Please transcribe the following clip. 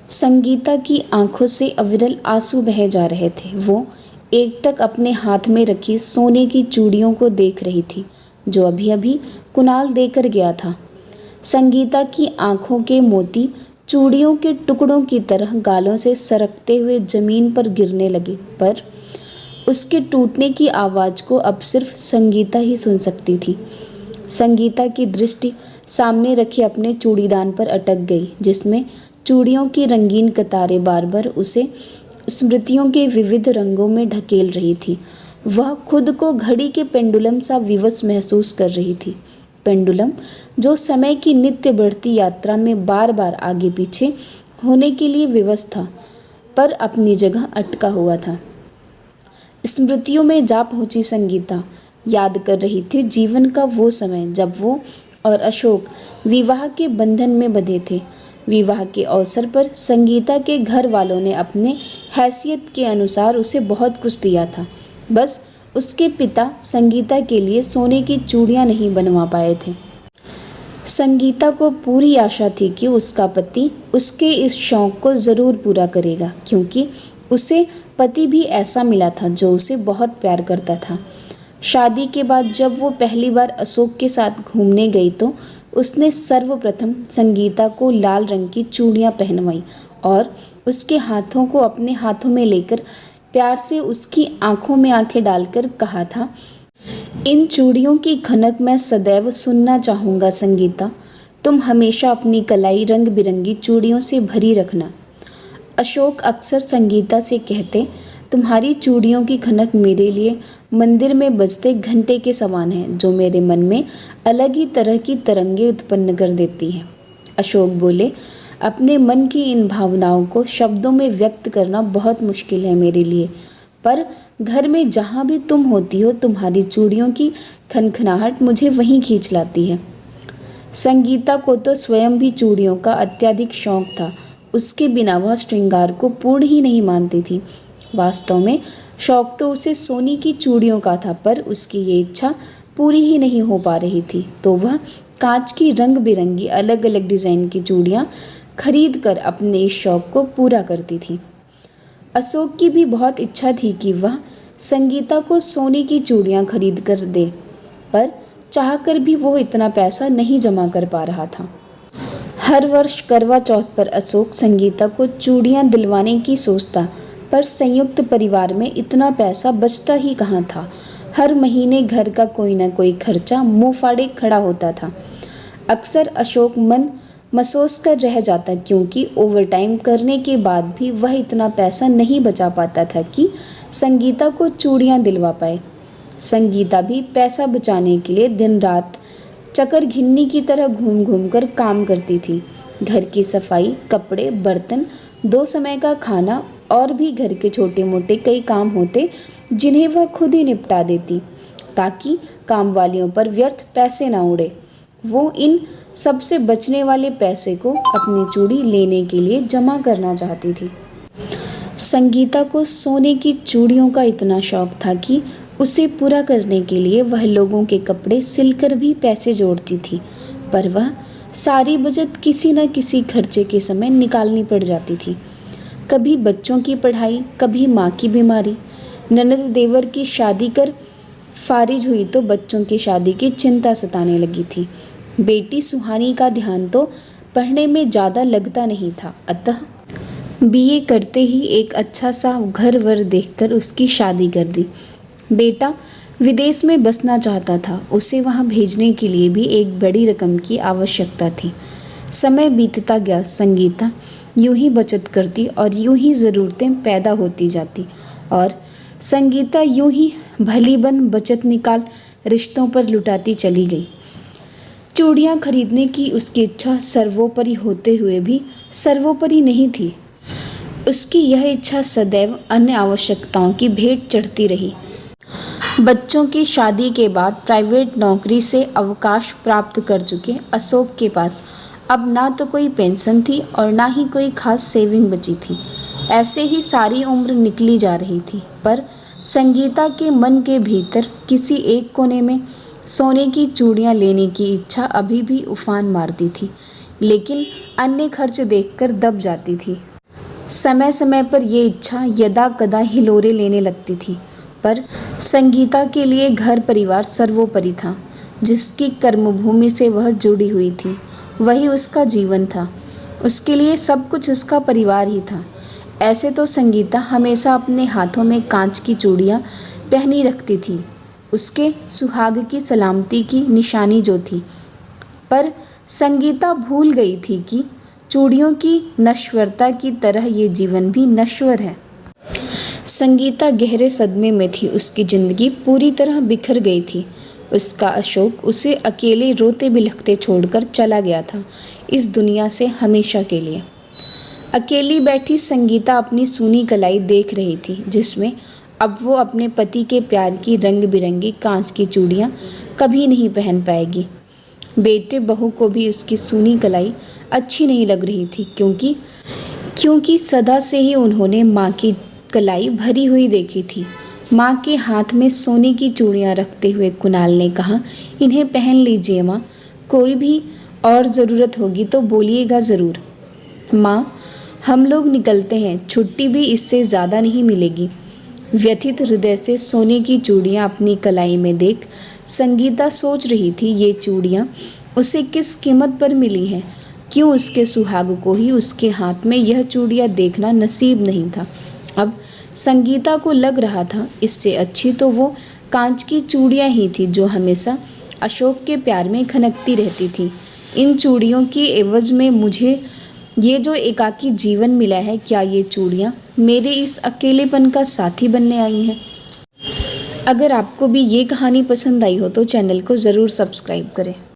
संगीता की आंखों से अविरल आंसू बहे जा रहे थे। वो एकटक अपने हाथ में रखी सोने की चूड़ियों को देख रही थी जो अभी अभी कुणाल देकर गया था। संगीता की आंखों के मोती चूड़ियों के टुकड़ों की तरह गालों से सरकते हुए जमीन पर गिरने लगे, पर उसके टूटने की आवाज़ को अब सिर्फ संगीता ही सुन सकती थी। संगीता की दृष्टि सामने रखे अपने चूड़ीदान पर अटक गई, जिसमें चूड़ियों की रंगीन कतारें बार बार उसे स्मृतियों के विविध रंगों में ढकेल रही थी। वह खुद को घड़ी के पेंडुलम सा विवश महसूस कर रही थी। पेंडुलम जो समय की नित्य बढ़ती यात्रा में बार बार आगे पीछे होने के लिए विवश था, पर अपनी जगह अटका हुआ था। स्मृतियों में जा पहुंची संगीता याद कर रही थी जीवन का वो समय जब वो और अशोक विवाह के बंधन में बंधे थे। विवाह के अवसर पर संगीता के घर वालों ने अपने हैसियत के अनुसार उसे बहुत कुछ दिया था। बस उसके पिता संगीता के लिए सोने की चूड़ियां नहीं बनवा पाए थे। संगीता को पूरी आशा थी कि उसका पति उसके इस शौक को ज़रूर पूरा करेगा, क्योंकि उसे पति भी ऐसा मिला था जो उसे बहुत प्यार करता था। शादी के बाद जब वो पहली बार अशोक के साथ घूमने गई तो उसने सर्वप्रथम संगीता को लाल रंग की चूड़ियां पहनवाई और उसके हाथों को अपने हाथों में लेकर प्यार से उसकी आंखों में आंखें डालकर कहा था, इन चूड़ियों की खनक मैं सदैव सुनना चाहूँगा संगीता, तुम हमेशा अपनी कलाई रंग बिरंगी चूड़ियों से भरी रखना। अशोक अक्सर संगीता से कहते, तुम्हारी चूड़ियों की खनक मेरे लिए मंदिर में बजते घंटे के समान है, जो मेरे मन में अलग ही तरह की तरंगे उत्पन्न कर देती है। अशोक बोले, अपने मन की इन भावनाओं को शब्दों में व्यक्त करना बहुत मुश्किल है मेरे लिए, पर घर में जहाँ भी तुम होती हो तुम्हारी चूड़ियों की खनखनाहट मुझे वहीं खींच लाती है। संगीता को तो स्वयं भी चूड़ियों का अत्यधिक शौक था। उसके बिना वह श्रृंगार को पूर्ण ही नहीं मानती थी। वास्तव में शौक तो उसे सोने की चूड़ियों का था, पर उसकी ये इच्छा पूरी ही नहीं हो पा रही थी, तो वह कांच की रंग बिरंगी अलग अलग डिज़ाइन की चूड़ियाँ खरीद कर अपने इस शौक को पूरा करती थी। अशोक की भी बहुत इच्छा थी कि वह संगीता को सोने की चूड़ियाँ खरीद कर दे, पर चाहकर भी वो इतना पैसा नहीं जमा कर पा रहा था। हर वर्ष करवा चौथ पर अशोक संगीता को चूड़ियाँ दिलवाने की सोचता, पर संयुक्त परिवार में इतना पैसा बचता ही कहाँ था। हर महीने घर का कोई ना कोई खर्चा मुँह फाड़े खड़ा होता था। अक्सर अशोक मन महसूस कर रह जाता, क्योंकि ओवरटाइम करने के बाद भी वह इतना पैसा नहीं बचा पाता था कि संगीता को चूड़ियाँ दिलवा पाए। संगीता भी पैसा बचाने के लिए दिन रात चकर घिन्नी की तरह घूम घूम कर काम करती थी। घर की सफाई, कपड़े, बर्तन, 2 समय का खाना और भी घर के छोटे मोटे कई काम होते जिन्हें वह खुद ही निपटा देती, ताकि काम वालियों पर व्यर्थ पैसे ना उड़े। वो इन सबसे बचने वाले पैसे को अपनी चूड़ी लेने के लिए जमा करना चाहती थी। संगीता को सोने की चूड़ियों का इतना शौक था कि उसे पूरा करने के लिए वह लोगों के कपड़े सिलकर भी पैसे जोड़ती थी, पर वह सारी बचत किसी न किसी खर्चे के समय निकालनी पड़ जाती थी। कभी बच्चों की पढ़ाई, कभी माँ की बीमारी, ननद देवर की शादी कर फारिज हुई तो बच्चों की शादी की चिंता सताने लगी थी। बेटी सुहानी का ध्यान तो पढ़ने में ज़्यादा लगता नहीं था, अतः बीए करते ही एक अच्छा सा घर वर देखकर उसकी शादी कर दी। बेटा विदेश में बसना चाहता था, उसे वहाँ भेजने के लिए भी एक बड़ी रकम की आवश्यकता थी। समय बीतता गया, संगीता यूं ही बचत करती और यूं ही ज़रूरतें पैदा होती जाती, और संगीता यूं ही भली बन बचत निकाल रिश्तों पर लुटाती चली गई। चूड़ियाँ खरीदने की उसकी इच्छा सर्वोपरि होते हुए भी सर्वोपरि नहीं थी। उसकी यह इच्छा सदैव अन्य आवश्यकताओं की भेंट चढ़ती रही। बच्चों की शादी के बाद प्राइवेट नौकरी से अवकाश प्राप्त कर चुके अशोक के पास अब ना तो कोई पेंशन थी और ना ही कोई खास सेविंग बची थी। ऐसे ही सारी उम्र निकली जा रही थी, पर संगीता के मन के भीतर किसी एक कोने में सोने की चूड़ियाँ लेने की इच्छा अभी भी उफान मारती थी, लेकिन अन्य खर्च देखकर दब जाती थी। समय समय पर ये इच्छा यदा कदा हिलोरे लेने लगती थी, पर संगीता के लिए घर परिवार सर्वोपरि था। जिसकी कर्मभूमि से वह जुड़ी हुई थी वही उसका जीवन था। उसके लिए सब कुछ उसका परिवार ही था। ऐसे तो संगीता हमेशा अपने हाथों में कांच की चूड़ियाँ पहनी रखती थी, उसके सुहाग की सलामती की निशानी जो थी। पर संगीता भूल गई थी कि चूड़ियों की नश्वरता की तरह ये जीवन भी नश्वर है। संगीता गहरे सदमे में थी। उसकी जिंदगी पूरी तरह बिखर गई थी। उसका अशोक उसे अकेले रोते बिलखते छोड़कर चला गया था, इस दुनिया से हमेशा के लिए। अकेली बैठी संगीता अपनी सूनी कलाई देख रही थी, जिसमें अब वो अपने पति के प्यार की रंग बिरंगी कांच की चूड़ियाँ कभी नहीं पहन पाएगी। बेटे बहू को भी उसकी सूनी कलाई अच्छी नहीं लग रही थी, क्योंकि सदा से ही उन्होंने माँ की कलाई भरी हुई देखी थी। माँ के हाथ में सोने की चूड़ियाँ रखते हुए कुणाल ने कहा, इन्हें पहन लीजिए माँ, कोई भी और ज़रूरत होगी तो बोलिएगा ज़रूर। माँ, हम लोग निकलते हैं, छुट्टी भी इससे ज़्यादा नहीं मिलेगी। व्यथित हृदय से सोने की चूड़ियाँ अपनी कलाई में देख संगीता सोच रही थी, ये चूड़ियाँ उसे किस कीमत पर मिली हैं। क्यों उसके सुहाग को ही उसके हाथ में यह चूड़ियाँ देखना नसीब नहीं था। अब संगीता को लग रहा था, इससे अच्छी तो वो कांच की चूड़ियाँ ही थी जो हमेशा अशोक के प्यार में खनकती रहती थी। इन चूड़ियों की एवज में मुझे ये जो एकाकी जीवन मिला है, क्या ये चूड़ियाँ मेरे इस अकेलेपन का साथी बनने आई हैं? अगर आपको भी ये कहानी पसंद आई हो तो चैनल को ज़रूर सब्सक्राइब करें।